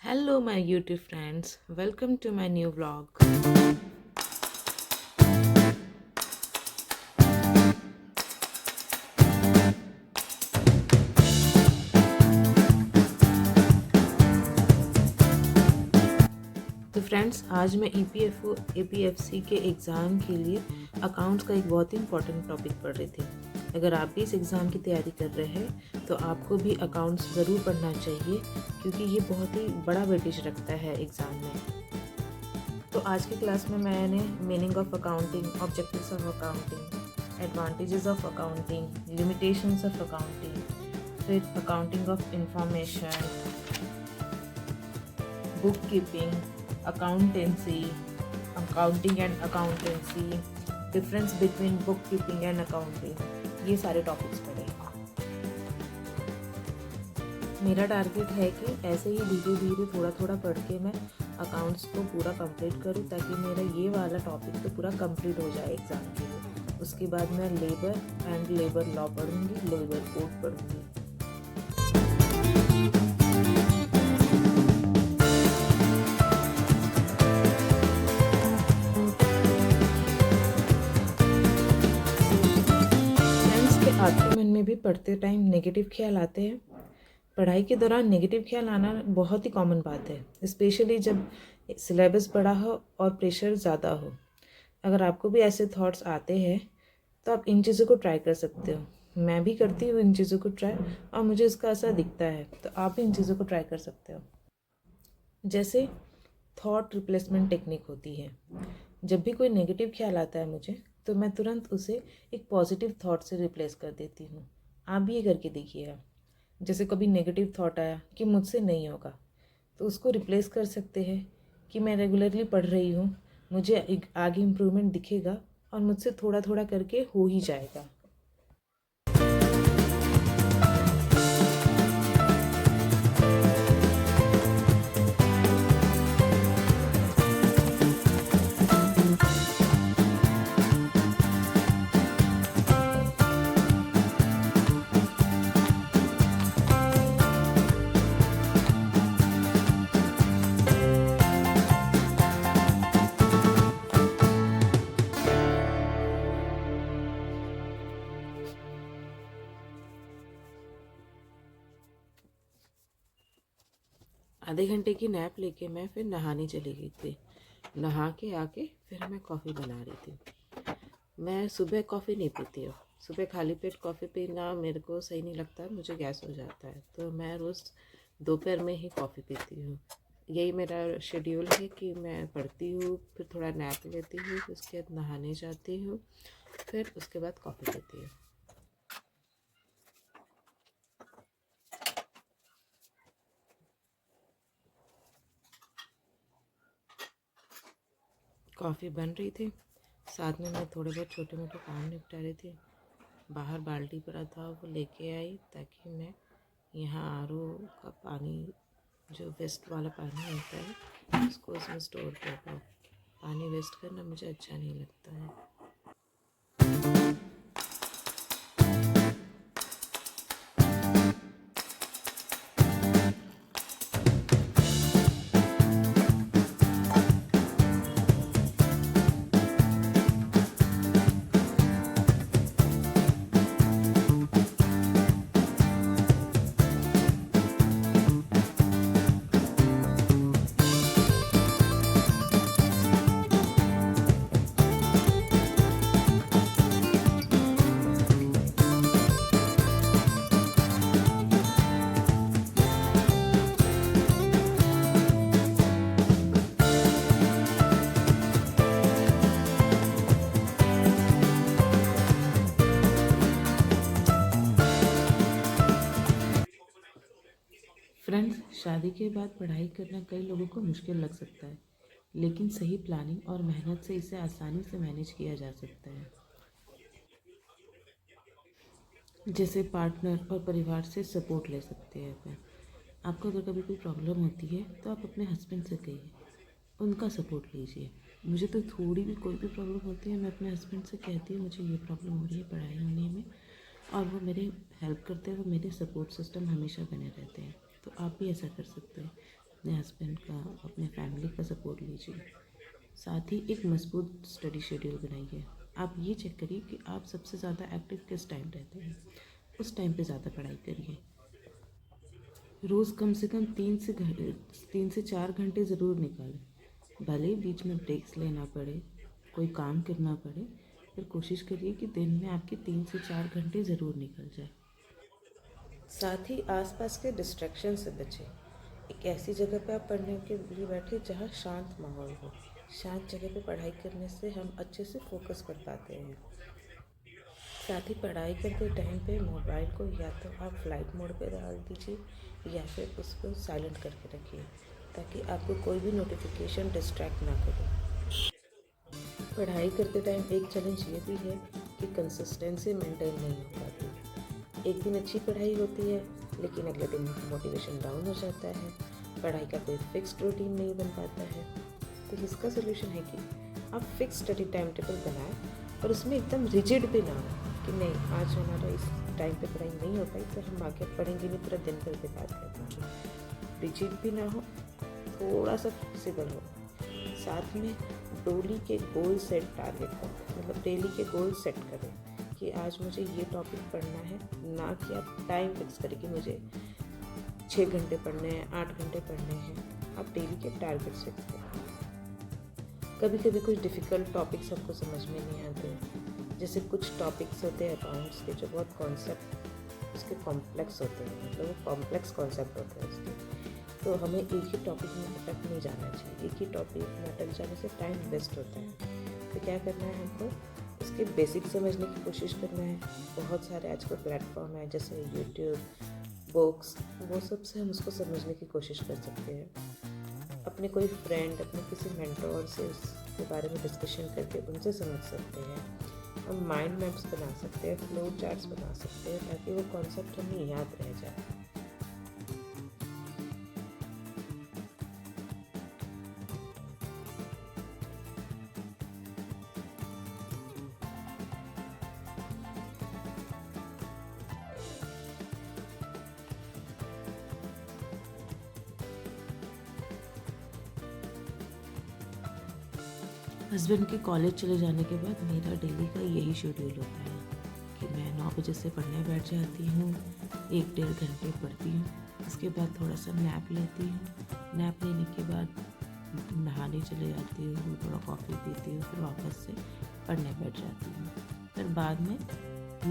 Hello, my YouTube friends. Welcome to my new vlog. तो friends, आज मैं EPFO APFC के एग्ज़ाम के लिए अकाउंट्स का एक बहुत ही इंपॉर्टेंट टॉपिक पढ़ रही थी। अगर आप भी इस एग्ज़ाम की तैयारी कर रहे हैं तो आपको भी अकाउंट्स ज़रूर पढ़ना चाहिए, क्योंकि ये बहुत ही बड़ा वेटेज रखता है एग्ज़ाम में। तो आज की क्लास में मैंने meaning of accounting, objectives of accounting, advantages of accounting, limitations of accounting, फिर accounting of information, book keeping, accountancy, accounting and accountancy, difference between bookkeeping and accounting, ये सारे टॉपिक्स पढ़े। मेरा टारगेट है कि ऐसे ही धीरे धीरे थोड़ा थोड़ा पढ़ के मैं अकाउंट्स को पूरा कंप्लीट करूँ, ताकि मेरा ये वाला टॉपिक तो पूरा कंप्लीट हो जाए एग्ज़ाम के लिए। उसके बाद मैं लेबर एंड लेबर लॉ पढ़ूँगी, लेबर कोड पढ़ूँगी। आपके मन में भी पढ़ते टाइम नेगेटिव ख्याल आते हैं? पढ़ाई के दौरान नेगेटिव ख्याल आना बहुत ही कॉमन बात है, स्पेशली जब सिलेबस बड़ा हो और प्रेशर ज़्यादा हो। अगर आपको भी ऐसे थॉट्स आते हैं तो आप इन चीज़ों को ट्राई कर सकते हो। मैं भी करती हूँ इन चीज़ों को ट्राई, और मुझे इसका असर दिखता है, तो आप भी इन चीज़ों को ट्राई कर सकते हो। जैसे थॉट रिप्लेसमेंट टेक्निक होती है। जब भी कोई नेगेटिव ख्याल आता है मुझे, तो मैं तुरंत उसे एक पॉजिटिव थॉट से रिप्लेस कर देती हूँ। आप भी ये करके देखिएगा। जैसे कभी नेगेटिव थॉट आया कि मुझसे नहीं होगा, तो उसको रिप्लेस कर सकते हैं कि मैं रेगुलरली पढ़ रही हूँ, मुझे आगे इम्प्रूवमेंट दिखेगा और मुझसे थोड़ा थोड़ा करके हो ही जाएगा। आधे घंटे की नैप लेके मैं फिर नहाने चली गई थी। नहा के आके फिर मैं कॉफ़ी बना रही थी। मैं सुबह कॉफ़ी नहीं पीती हूँ। सुबह खाली पेट कॉफ़ी पीना मेरे को सही नहीं लगता, मुझे गैस हो जाता है। तो मैं रोज़ दोपहर में ही कॉफ़ी पीती हूँ। यही मेरा शेड्यूल है कि मैं पढ़ती हूँ, फिर थोड़ा नैप लेती हूँ, उसके बाद नहाने जाती हूँ, फिर उसके बाद कॉफ़ी पीती हूँ। कॉफ़ी बन रही थी, साथ में मैं थोड़े बहुत छोटे मोटे काम निपटा रही थी। बाहर बाल्टी पड़ा था, वो लेके आई, ताकि मैं यहाँ RO का पानी, जो वेस्ट वाला पानी होता है, उसको उसमें स्टोर कर पाऊँ। पानी वेस्ट करना मुझे अच्छा नहीं लगता है। फ्रेंड्स, शादी के बाद पढ़ाई करना कई लोगों को मुश्किल लग सकता है, लेकिन सही प्लानिंग और मेहनत से इसे आसानी से मैनेज किया जा सकता है। जैसे पार्टनर और परिवार से सपोर्ट ले सकते हैं अपन। आपको अगर कभी कोई प्रॉब्लम होती है तो आप अपने हस्बैंड से कहिए, उनका सपोर्ट लीजिए। मुझे तो थोड़ी भी कोई भी प्रॉब्लम होती है, मैं अपने हस्बैंड से कहती हूँ मुझे ये प्रॉब्लम हो रही है पढ़ाई होने में, और वो मेरे हेल्प करते हैं, वो मेरे सपोर्ट सिस्टम हमेशा बने रहते हैं। तो आप भी ऐसा कर सकते हैं। अपने हस्बैंड का, अपने फैमिली का सपोर्ट लीजिए। साथ ही एक मजबूत स्टडी शेड्यूल बनाइए। आप ये चेक करिए कि आप सबसे ज़्यादा एक्टिव किस टाइम रहते हैं, उस टाइम पे ज़्यादा पढ़ाई करिए। रोज़ कम से कम 3 से 4 घंटे ज़रूर निकालें। भले ही बीच में ब्रेक्स लेना पड़े, कोई काम करना पड़े, पर कोशिश करिए कि दिन में आपके 3 से 4 घंटे ज़रूर निकल जाए। साथ ही आसपास के डिस्ट्रैक्शन से बचें। एक ऐसी जगह पे आप पढ़ने के लिए बैठे जहाँ शांत माहौल हो। शांत जगह पे पढ़ाई करने से हम अच्छे से फोकस कर पाते हैं। साथ ही पढ़ाई करते टाइम पे मोबाइल को या तो आप फ्लाइट मोड पे डाल दीजिए या फिर उसको साइलेंट करके रखिए, ताकि आपको कोई भी नोटिफिकेशन डिस्ट्रैक्ट ना करे। पढ़ाई करते टाइम एक चैलेंज ये भी है कि कंसिस्टेंसी मेंटेन नहीं हो पाती। एक दिन अच्छी पढ़ाई होती है, लेकिन अगले दिन मोटिवेशन डाउन हो जाता है। पढ़ाई का कोई फिक्स्ड रूटीन नहीं बन पाता है। तो इसका सोल्यूशन है कि आप फिक्स स्टडी टाइम टेबल बनाएं और उसमें एकदम रिजिड भी ना हो कि नहीं, आज हमारा इस टाइम पे पढ़ाई नहीं हो पाई तो हम आगे पढ़ेंगे नहीं, पूरा दिन भर बेकार कर पाएंगे। रिजिड भी ना हो, थोड़ा सा फ्लेक्सिबल हो। साथ में डेली के गोल सेट टारगेट करें, मतलब डेली के गोल सेट करें कि आज मुझे ये टॉपिक पढ़ना है, ना कि आप टाइम फिक्स करें कि मुझे 6 घंटे पढ़ने हैं, 8 घंटे पढ़ने हैं। आप डेली के टारगेट्स फिक्स करें। कभी कभी कुछ डिफ़िकल्ट टॉपिक्स हमको समझ में नहीं आते, जैसे कुछ टॉपिक्स होते हैं अकाउंट्स के जो बहुत कॉन्सेप्ट उसके कॉम्प्लेक्स होते हैं, मतलब वो कॉम्प्लेक्स कॉन्सेप्ट होते हैं उसके। तो हमें एक ही टॉपिक में अटक नहीं जाना चाहिए। एक ही टॉपिक में अटक जाने से टाइम वेस्ट होता है। तो क्या करना है, हमको उसके बेसिक समझने की कोशिश करना है। बहुत सारे आजकल प्लेटफॉर्म है जैसे यूट्यूब, बुक्स, वो सब से हम उसको समझने की कोशिश कर सकते हैं। अपने कोई फ्रेंड, अपने किसी मेंटोर से उसके बारे में डिस्कशन करके उनसे समझ सकते हैं। हम माइंड मैप्स बना सकते हैं, फ्लो चार्ट्स बना सकते हैं, ताकि वो कॉन्सेप्ट हमें याद रह जाए। हस्बैंड के कॉलेज चले जाने के बाद मेरा डेली का यही शेड्यूल होता है कि मैं 9 बजे से पढ़ने बैठ जाती हूँ, 1-1.5 घंटे पढ़ती हूँ। उसके बाद थोड़ा सा नैप लेती हूँ। नैप लेने के बाद नहाने चले जाती हूँ, थोड़ा कॉफ़ी पीती हूँ, फिर वापस से पढ़ने बैठ जाती हूँ। फिर बाद में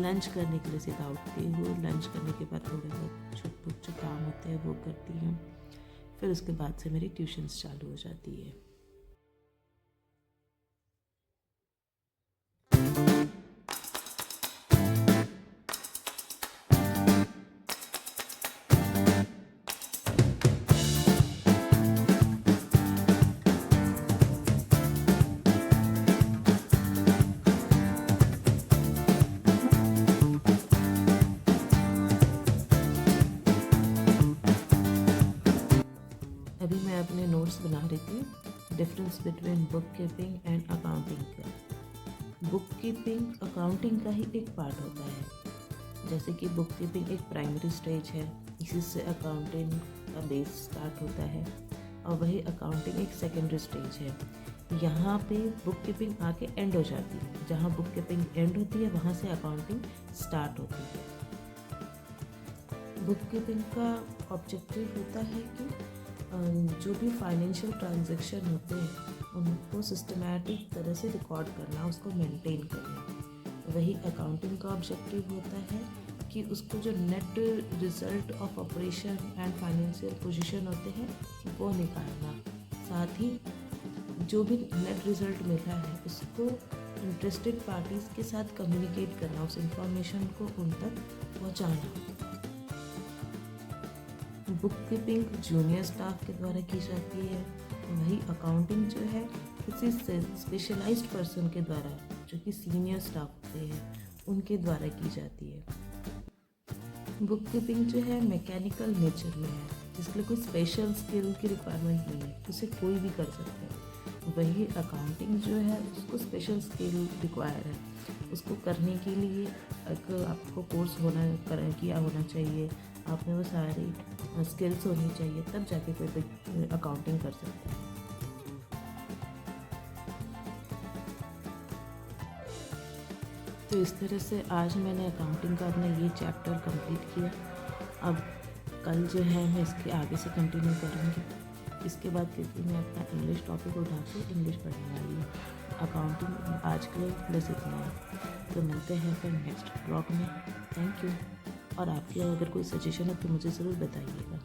लंच करने के लिए सीधा उठती हूँ। लंच करने के बाद थोड़े बहुत छोटे जो काम होते हैं वो करती हूँ। फिर उसके बाद से मेरी ट्यूशन्स चालू हो जाती है। अभी मैं अपने नोट्स बना रही थी, difference between book keeping and accounting का। बुक कीपिंग अकाउंटिंग का ही एक पार्ट होता है। जैसे कि बुक कीपिंग एक प्राइमरी स्टेज है, इसी से अकाउंटिंग का बेस स्टार्ट होता है, और वही अकाउंटिंग एक सेकेंडरी स्टेज है। यहाँ पे बुक कीपिंग आके एंड हो जाती है। जहाँ बुक कीपिंग एंड होती है वहाँ से अकाउंटिंग स्टार्ट होती है। बुक कीपिंग का ऑब्जेक्टिव होता है कि जो भी फाइनेंशियल ट्रांजैक्शन होते हैं उनको सिस्टमैटिक तरह से रिकॉर्ड करना, उसको मेंटेन करना। वही अकाउंटिंग का ऑब्जेक्टिव होता है कि उसको जो net result of operation and financial position होते हैं वो निकालना। साथ ही जो भी नेट रिजल्ट मिला है उसको इंटरेस्टेड पार्टीज़ के साथ कम्युनिकेट करना, उस इंफॉर्मेशन को उन तक पहुँचाना। बुक कीपिंग जूनियर स्टाफ के द्वारा की जाती है। वही अकाउंटिंग जो है किसी स्पेशलाइज्ड पर्सन के द्वारा, जो कि सीनियर स्टाफ होते हैं, उनके द्वारा की जाती है। बुक कीपिंग जो है मैकेनिकल नेचर में है, जिसके लिए कोई स्पेशल स्किल की रिक्वायरमेंट नहीं है, उसे कोई भी कर सकता है। वही अकाउंटिंग जो है उसको स्पेशल स्किल रिक्वायर है। उसको करने के लिए एक आपको कोर्स किया होना चाहिए। आपने वो सारी स्किल्स होनी चाहिए, तब जाके कोई अकाउंटिंग कर सकता है। तो इस तरह से आज मैंने अकाउंटिंग का अपना ये चैप्टर कंप्लीट किया। अब कल जो है मैं इसके आगे से कंटिन्यू करूँगी। इसके बाद क्योंकि मैं अपना इंग्लिश टॉपिक उठा के इंग्लिश पढ़ने वाली हूँ। अकाउंटिंग आज के लिए बस इतना है। तो मिलते हैं फिर नेक्स्ट ब्लॉग में। Thank you. और आपकी अगर कोई सजेशन है तो मुझे ज़रूर बताइएगा।